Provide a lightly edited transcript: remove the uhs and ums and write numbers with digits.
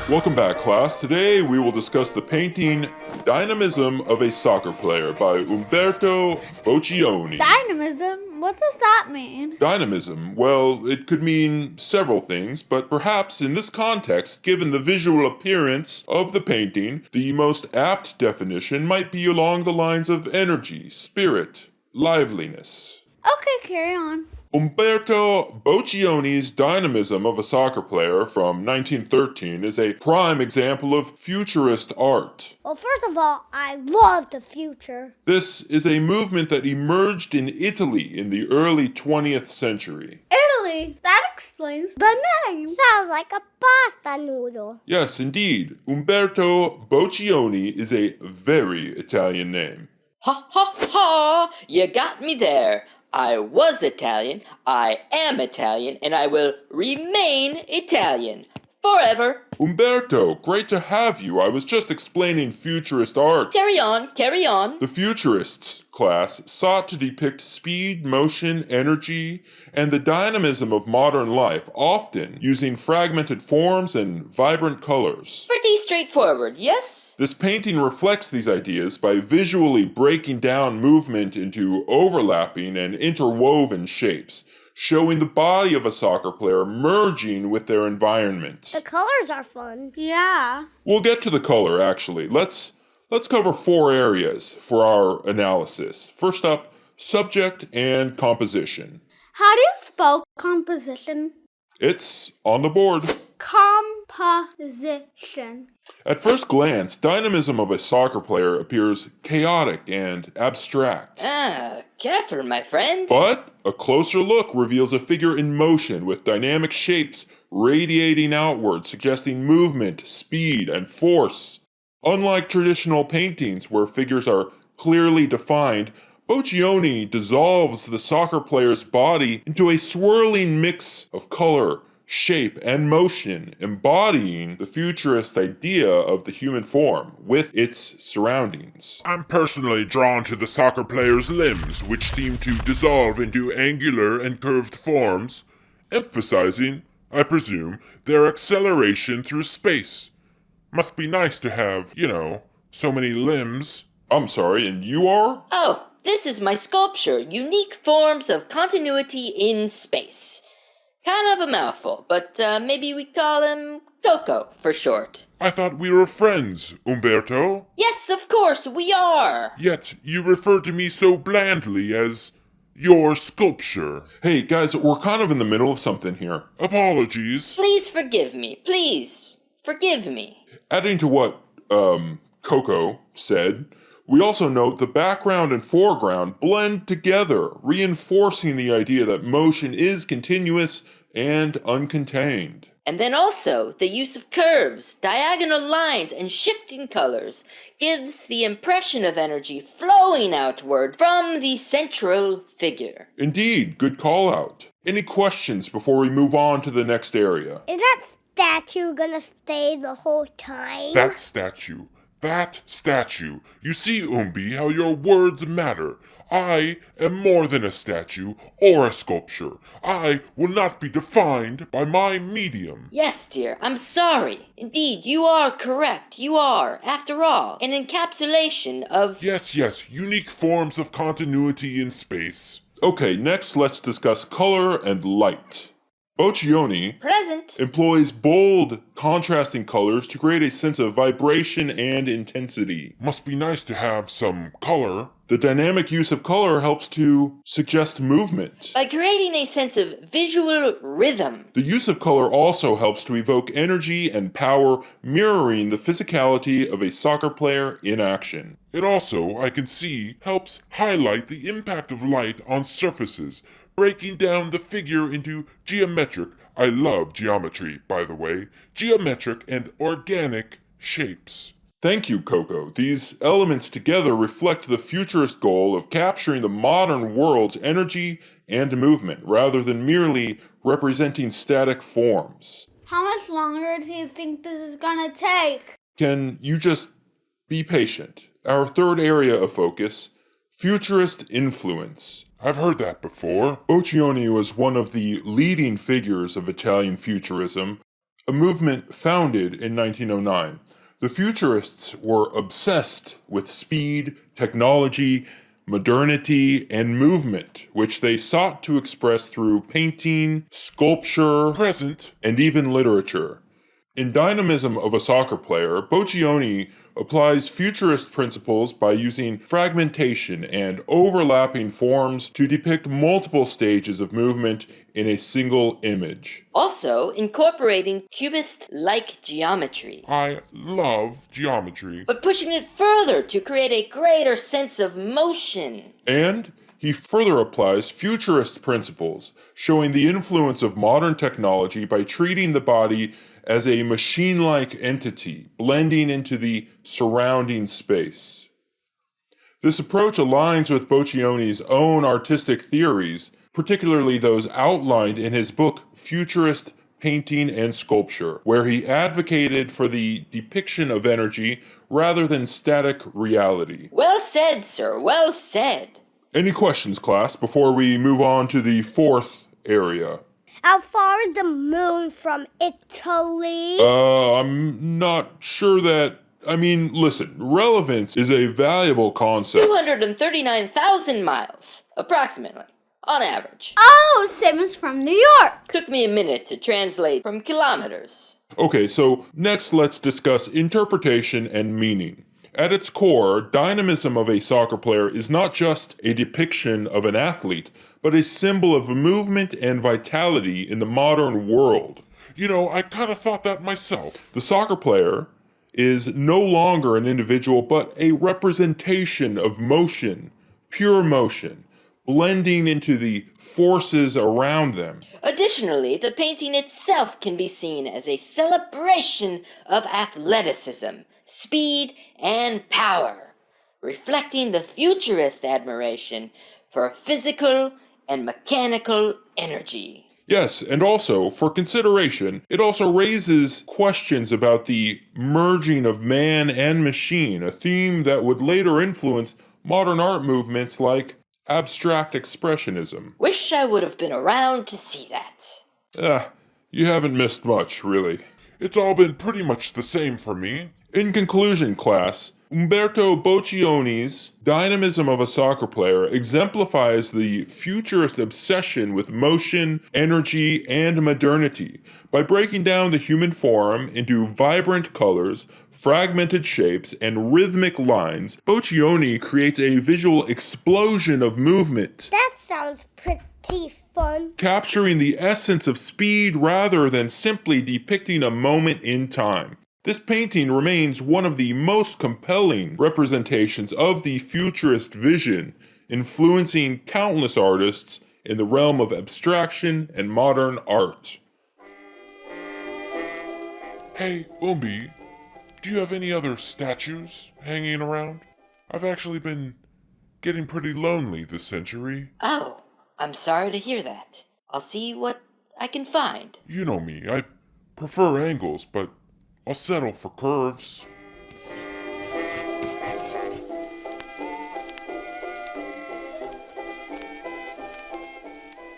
Welcome back, class. Today we will discuss the painting Dynamism of a Soccer Player by Umberto Boccioni. Dynamism? What does that mean? Dynamism, well, it could mean several things, but perhaps in this context, given the visual appearance of the painting, the most apt definition might be along the lines of energy, spirit, liveliness. Okay, carry on. Umberto Boccioni's Dynamism of a Soccer Player from 1913 is a prime example of futurist art. Well, first of all, I love the future. This is a movement that emerged in Italy in the early 20th century. Italy? That explains the name. Sounds like a pasta noodle. Yes, indeed, Umberto Boccioni is a very Italian name. Ha ha ha! You got me there. I was Italian, I am Italian, and I will remain Italian. Forever. Umberto, great to have you. I was just explaining futurist art. Carry on, carry on. The Futurists class sought to depict speed, motion, energy, and the dynamism of modern life, often using fragmented forms and vibrant colors. Pretty straightforward, yes? This painting reflects these ideas by visually breaking down movement into overlapping and interwoven shapes, showing the body of a soccer player merging with their environment. The colors are fun. Yeah. We'll get to the color, actually. Let's cover 4 areas for our analysis. First up, subject and composition. How do you spell composition? It's on the board. Composition. At first glance, dynamism of a soccer player appears chaotic and abstract. Careful, my friend. But a closer look reveals a figure in motion with dynamic shapes radiating outward, suggesting movement, speed, and force. Unlike traditional paintings where figures are clearly defined, Boccioni dissolves the soccer player's body into a swirling mix of color, shape, and motion, embodying the futurist idea of the human form with its surroundings. I'm personally drawn to the soccer player's limbs, which seem to dissolve into angular and curved forms, emphasizing, I presume, their acceleration through space. Must be nice to have, so many limbs. I'm sorry, and you are? Oh, this is my sculpture, Unique Forms of Continuity in Space. Kind of a mouthful, but maybe we call him Coco for short. I thought we were friends, Umberto. Yes, of course, we are. Yet you refer to me so blandly as your sculpture. Hey, guys, we're kind of in the middle of something here. Apologies. Please forgive me. Please forgive me. Adding to what, Coco said, we also note the background and foreground blend together, reinforcing the idea that motion is continuous and uncontained. And then also, the use of curves, diagonal lines, and shifting colors gives the impression of energy flowing outward from the central figure. Indeed, good call out. Any questions before we move on to the next area? Is that statue gonna stay the whole time? That statue. You see, Umbi, how your words matter. I am more than a statue or a sculpture. I will not be defined by my medium. Yes, dear, I'm sorry. Indeed, you are correct. You are, after all, an encapsulation of... Yes, unique forms of continuity in space. Okay, next let's discuss color and light. Boccioni Present. employs bold, contrasting colors to create a sense of vibration and intensity. Must be nice to have some color. The dynamic use of color helps to suggest movement. By creating a sense of visual rhythm. The use of color also helps to evoke energy and power, mirroring the physicality of a soccer player in action. It also, I can see, helps highlight the impact of light on surfaces, breaking down the figure into geometric, I love geometry, by the way, geometric and organic shapes. Thank you, Coco. These elements together reflect the futurist goal of capturing the modern world's energy and movement, rather than merely representing static forms. How much longer do you think this is gonna take? Can you just be patient? Our third area of focus, futurist influence. I've heard that before. Boccioni was one of the leading figures of Italian futurism, a movement founded in 1909. The Futurists were obsessed with speed, technology, modernity, and movement, which they sought to express through painting, sculpture, Present. and even literature. In Dynamism of a Soccer Player, Boccioni applies futurist principles by using fragmentation and overlapping forms to depict multiple stages of movement in a single image. Also incorporating cubist-like geometry, I love geometry. but pushing it further to create a greater sense of motion. And he further applies futurist principles, showing the influence of modern technology by treating the body as a machine-like entity, blending into the surrounding space. This approach aligns with Boccioni's own artistic theories, particularly those outlined in his book Futurist Painting and Sculpture, where he advocated for the depiction of energy rather than static reality. Well said, sir, well said. Any questions, class, before we move on to the fourth area? How far is the moon from Italy? I'm not sure that. Listen, relevance is a valuable concept. 239,000 miles, approximately, on average. Oh, same as from New York. Took me a minute to translate from kilometers. Okay, so next let's discuss interpretation and meaning. At its core, dynamism of a soccer player is not just a depiction of an athlete, but a symbol of movement and vitality in the modern world. You know, I kind of thought that myself. The soccer player is no longer an individual, but a representation of motion, pure motion, blending into the forces around them. Additionally, the painting itself can be seen as a celebration of athleticism, speed, and power, reflecting the futurist admiration for physical and mechanical energy. Yes, and also, for consideration, it also raises questions about the merging of man and machine, a theme that would later influence modern art movements like abstract expressionism. Wish I would have been around to see that. You haven't missed much, really. It's all been pretty much the same for me. In conclusion, class, Umberto Boccioni's Dynamism of a Soccer Player exemplifies the futurist obsession with motion, energy, and modernity. By breaking down the human form into vibrant colors, fragmented shapes, and rhythmic lines, Boccioni creates a visual explosion of movement, That sounds pretty fun. capturing the essence of speed rather than simply depicting a moment in time. This painting remains one of the most compelling representations of the futurist vision, influencing countless artists in the realm of abstraction and modern art. Hey, Umbi, do you have any other statues hanging around? I've actually been getting pretty lonely this century. Oh, I'm sorry to hear that. I'll see what I can find. You know me, I prefer angles, but I'll settle for curves.